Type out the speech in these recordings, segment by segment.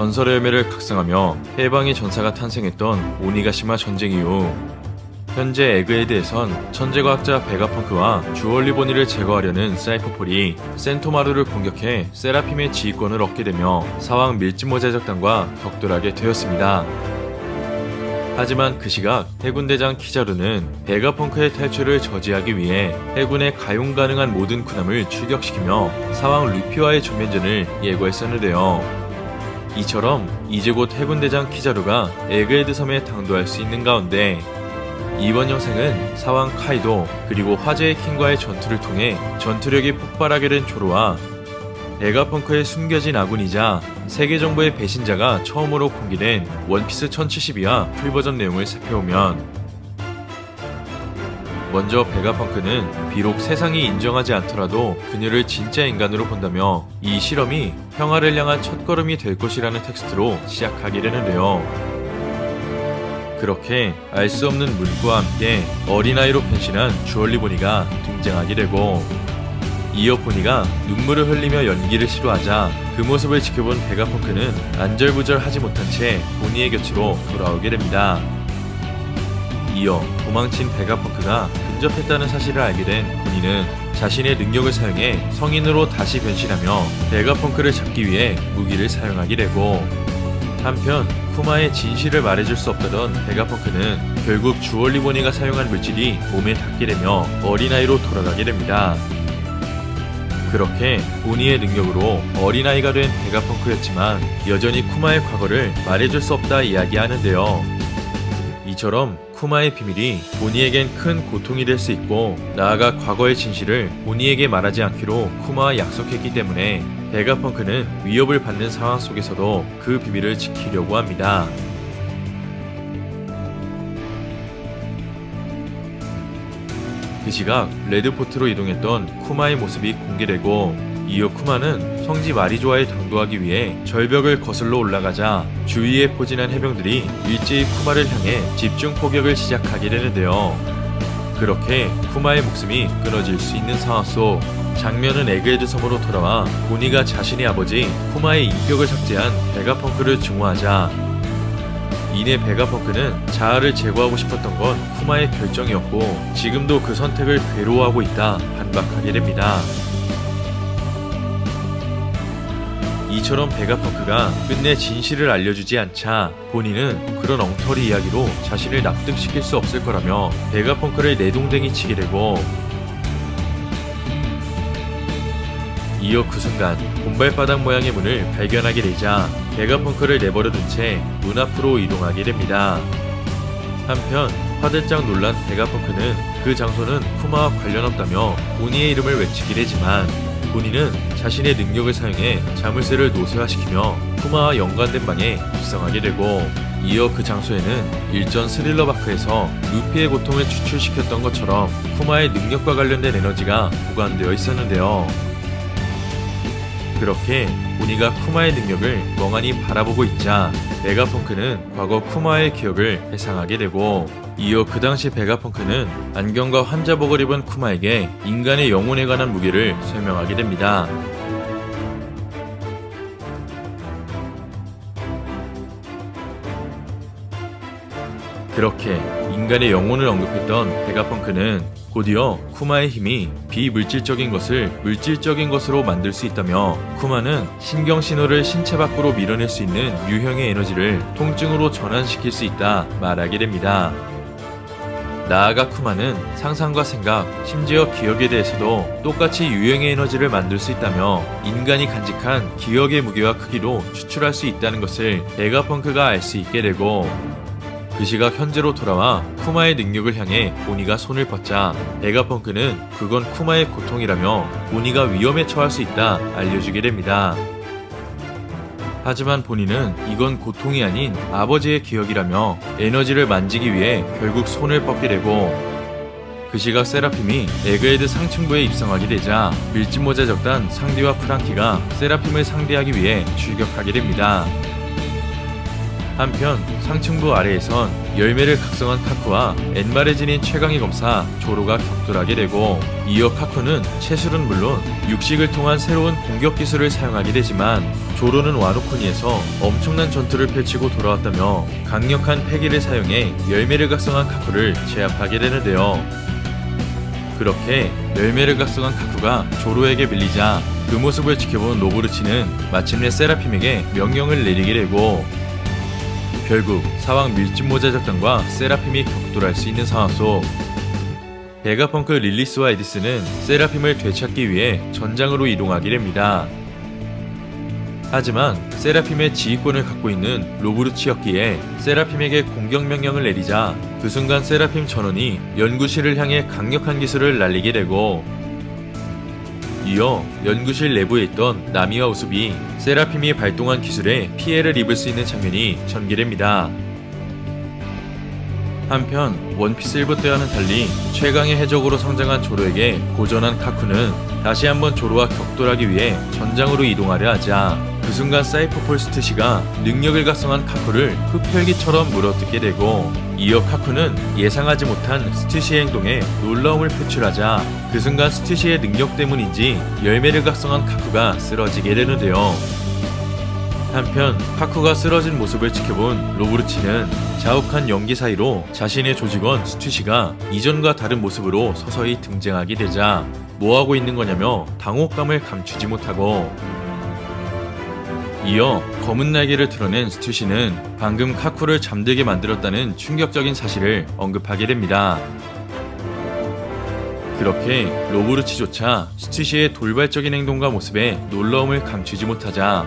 전설의 열매를 각성하며 해방의 전사가 탄생했던 오니가시마 전쟁 이후 현재 에그헤드에선 천재과학자 베가펑크와 주얼리 보니를 제거하려는 사이퍼폴이 센토마루를 공격해 세라핌의 지휘권을 얻게 되며 사왕 밀짚모자적단과 격돌하게 되었습니다. 하지만 그 시각 해군대장 키자루는 베가펑크의 탈출을 저지하기 위해 해군에 가용 가능한 모든 군함을 출격시키며 사왕 루피와의 전면전을 예고했었는데요. 이처럼 이제 곧 해군대장 키자루가 에그헤드 섬에 당도할 수 있는 가운데 이번 영상은 사왕 카이도 그리고 화제의 킹과의 전투를 통해 전투력이 폭발하게 된 조로와 베가펑크의 숨겨진 아군이자 세계정부의 배신자가 처음으로 공개된 원피스 1072와 풀버전 내용을 살펴보면, 먼저 베가펑크는 비록 세상이 인정하지 않더라도 그녀를 진짜 인간으로 본다며 이 실험이 평화를 향한 첫걸음이 될 것이라는 텍스트로 시작하게 되는데요. 그렇게 알 수 없는 문구와 함께 어린아이로 변신한 주얼리 보니가 등장하게 되고, 이어 보니가 눈물을 흘리며 연기를 시도하자 그 모습을 지켜본 베가펑크는 안절부절하지 못한 채 보니의 곁으로 돌아오게 됩니다. 이어 도망친 베가펑크가 근접했다는 사실을 알게 된 보니는 자신의 능력을 사용해 성인으로 다시 변신하며 베가펑크를 잡기 위해 무기를 사용하게 되고, 한편 쿠마의 진실을 말해줄 수 없다던 베가펑크는 결국 주얼리 보니가 사용한 물질이 몸에 닿게 되며 어린아이로 돌아가게 됩니다. 그렇게 보니의 능력으로 어린아이가 된 베가펑크였지만 여전히 쿠마의 과거를 말해줄 수 없다 이야기하는데요. 이처럼 쿠마의 비밀이 보니에겐 큰 고통이 될 수 있고, 나아가 과거의 진실을 보니에게 말하지 않기로 쿠마와 약속했기 때문에 베가펑크는 위협을 받는 상황 속에서도 그 비밀을 지키려고 합니다. 그 시각 레드포트로 이동했던 쿠마의 모습이 공개되고, 이어 쿠마는 성지 마리조아에 당도하기 위해 절벽을 거슬러 올라가자 주위에 포진한 해병들이 일제히 쿠마를 향해 집중 포격을 시작하게 되는데요. 그렇게 쿠마의 목숨이 끊어질 수 있는 상황 속 장면은 에그헤드 섬으로 돌아와 보니가 자신의 아버지 쿠마의 인격을 삭제한 베가펑크를 증오하자, 이내 베가펑크는 자아를 제거하고 싶었던 건 쿠마의 결정이었고 지금도 그 선택을 괴로워하고 있다 반박하게 됩니다. 이처럼 베가펑크가 끝내 진실을 알려주지 않자 보니는 그런 엉터리 이야기로 자신을 납득시킬 수 없을 거라며 베가펑크를 내동댕이 치게 되고, 이어 그 순간 곰발바닥 모양의 문을 발견하게 되자 베가펑크를 내버려둔 채 문 앞으로 이동하게 됩니다. 한편 화들짝 놀란 베가펑크는 그 장소는 쿠마와 관련 없다며 보니의 이름을 외치게 되지만, 보니는 자신의 능력을 사용해 자물쇠를 노쇠화시키며 쿠마와 연관된 방에 입성하게 되고, 이어 그 장소에는 일전 스릴러바크에서 루피의 고통을 추출시켰던 것처럼 쿠마의 능력과 관련된 에너지가 보관되어 있었는데요. 그렇게 보니가 쿠마의 능력을 멍하니 바라보고 있자 베가펑크는 과거 쿠마의 기억을 회상하게 되고, 이어 그 당시 베가펑크는 안경과 환자복을 입은 쿠마에게 인간의 영혼에 관한 무게를 설명하게 됩니다. 그렇게 인간의 영혼을 언급했던 베가펑크는 곧이어 쿠마의 힘이 비물질적인 것을 물질적인 것으로 만들 수 있다며, 쿠마는 신경신호를 신체 밖으로 밀어낼 수 있는 유형의 에너지를 통증으로 전환시킬 수 있다 말하게 됩니다. 나아가 쿠마는 상상과 생각, 심지어 기억에 대해서도 똑같이 유형의 에너지를 만들 수 있다며 인간이 간직한 기억의 무게와 크기로 추출할 수 있다는 것을 베가펑크가 알 수 있게 되고, 그 시각 현재로 돌아와 쿠마의 능력을 향해 보니가 손을 뻗자 베가펑크는 그건 쿠마의 고통이라며 보니가 위험에 처할 수 있다 알려주게 됩니다. 하지만 보니는 이건 고통이 아닌 아버지의 기억이라며 에너지를 만지기 위해 결국 손을 뻗게 되고, 그 시각 세라핌이 에그헤드 상층부에 입성하게 되자 밀짚모자 적단 상디와 프랑키가 세라핌을 상대하기 위해 출격하게 됩니다. 한편 상층부 아래에선 열매를 각성한 카쿠와 엔말에 지닌 최강의 검사 조로가 격돌하게 되고, 이어 카쿠는 채술은 물론 육식을 통한 새로운 공격 기술을 사용하게 되지만, 조로는 와노코니에서 엄청난 전투를 펼치고 돌아왔다며 강력한 패기를 사용해 열매를 각성한 카쿠를 제압하게 되는데요. 그렇게 열매를 각성한 카쿠가 조로에게 밀리자 그 모습을 지켜본 로보르치는 마침내 세라핌에게 명령을 내리게 되고, 결국 사왕 밀짚모자 작전과 세라핌이 격돌할 수 있는 상황 속 베가펑크 릴리스와 에디스는 세라핌을 되찾기 위해 전장으로 이동하게 됩니다. 하지만 세라핌의 지휘권을 갖고 있는 로보르치였기에 세라핌에게 공격 명령을 내리자 그 순간 세라핌 전원이 연구실을 향해 강력한 기술을 날리게 되고, 이어 연구실 내부에 있던 나미와 우습이 세라핌이 발동한 기술에 피해를 입을 수 있는 장면이 전개됩니다. 한편 원피스 1부 때와는 달리 최강의 해적으로 성장한 조로에게 고전한 카쿠는 다시 한번 조로와 격돌하기 위해 전장으로 이동하려 하자 그 순간 사이퍼폴 스트시가 능력을 각성한 카쿠를 흡혈귀처럼 물어뜯게 되고, 이어 카쿠는 예상하지 못한 스트시의 행동에 놀라움을 표출하자 그 순간 스트시의 능력 때문인지 열매를 각성한 카쿠가 쓰러지게 되는데요. 한편 카쿠가 쓰러진 모습을 지켜본 로보르치는 자욱한 연기 사이로 자신의 조직원 스튜시가 이전과 다른 모습으로 서서히 등장하게 되자 뭐하고 있는 거냐며 당혹감을 감추지 못하고, 이어 검은 날개를 드러낸 스튜시는 방금 카쿠를 잠들게 만들었다는 충격적인 사실을 언급하게 됩니다. 그렇게 로보르치조차 스튜시의 돌발적인 행동과 모습에 놀라움을 감추지 못하자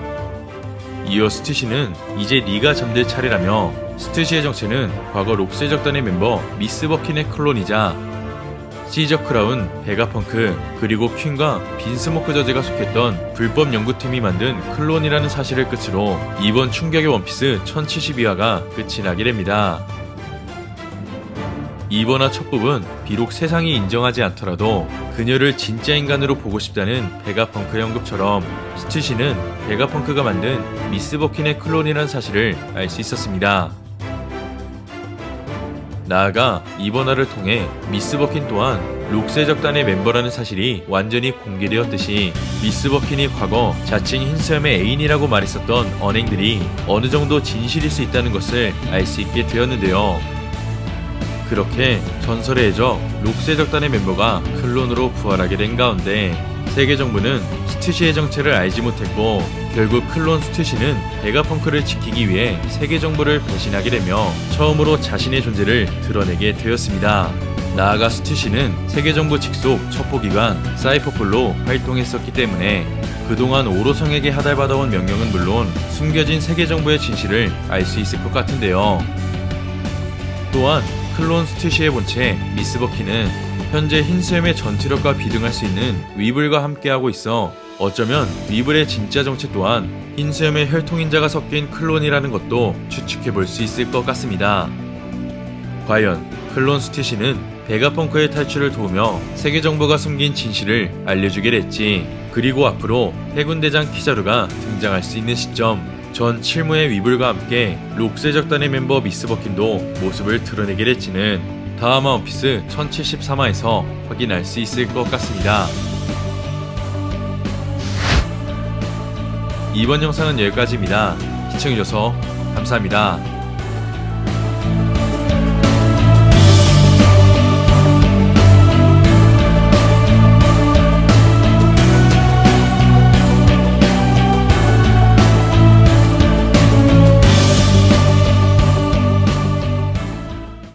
이어 스튜시는 이제 네가 잠들 차례라며 스튜시의 정체는 과거 록세적단의 멤버 미스 버킨의 클론이자 시저 크라운, 베가펑크, 그리고 퀸과 빈스모크 저지가 속했던 불법 연구팀이 만든 클론이라는 사실을 끝으로 이번 충격의 원피스 1072화가 끝이 나게 됩니다. 이번 화 첫 부분, 비록 세상이 인정하지 않더라도 그녀를 진짜 인간으로 보고 싶다는 베가펑크의 언급처럼 스튜시는 베가펑크가 만든 미스 버킨의 클론이라는 사실을 알 수 있었습니다. 나아가 이번 화를 통해 미스 버킨 또한 록세적단의 멤버라는 사실이 완전히 공개되었듯이 미스 버킨이 과거 자칭 흰수염의 애인이라고 말했었던 언행들이 어느 정도 진실일 수 있다는 것을 알 수 있게 되었는데요. 그렇게 전설의 해적 록세적단의 멤버가 클론으로 부활하게 된 가운데 세계 정부는 스튜시의 정체를 알지 못했고, 결국 클론 스튜시는 베가펑크를 지키기 위해 세계 정부를 배신하게 되며 처음으로 자신의 존재를 드러내게 되었습니다. 나아가 스튜시는 세계 정부 직속 첩보기관 사이퍼폴로 활동했었기 때문에 그동안 오로성에게 하달받아온 명령은 물론 숨겨진 세계 정부의 진실을 알 수 있을 것 같은데요. 또한 클론 스튜시의 본체 미스 버킨은 현재 흰수염의 전투력과 비등할 수 있는 위블과 함께하고 있어 어쩌면 위블의 진짜 정체 또한 흰수염의 혈통인자가 섞인 클론이라는 것도 추측해볼 수 있을 것 같습니다. 과연 클론 스튜시는 베가펑크의 탈출을 도우며 세계정부가 숨긴 진실을 알려주게 될지, 그리고 앞으로 해군대장 키자루가 등장할 수 있는 시점, 전 칠무의 위블과 함께 록세적단의 멤버 미스 버킨도 모습을 드러내게 될지는 다음 원피스 1073화에서 확인할 수 있을 것 같습니다. 이번 영상은 여기까지입니다. 시청해주셔서 감사합니다.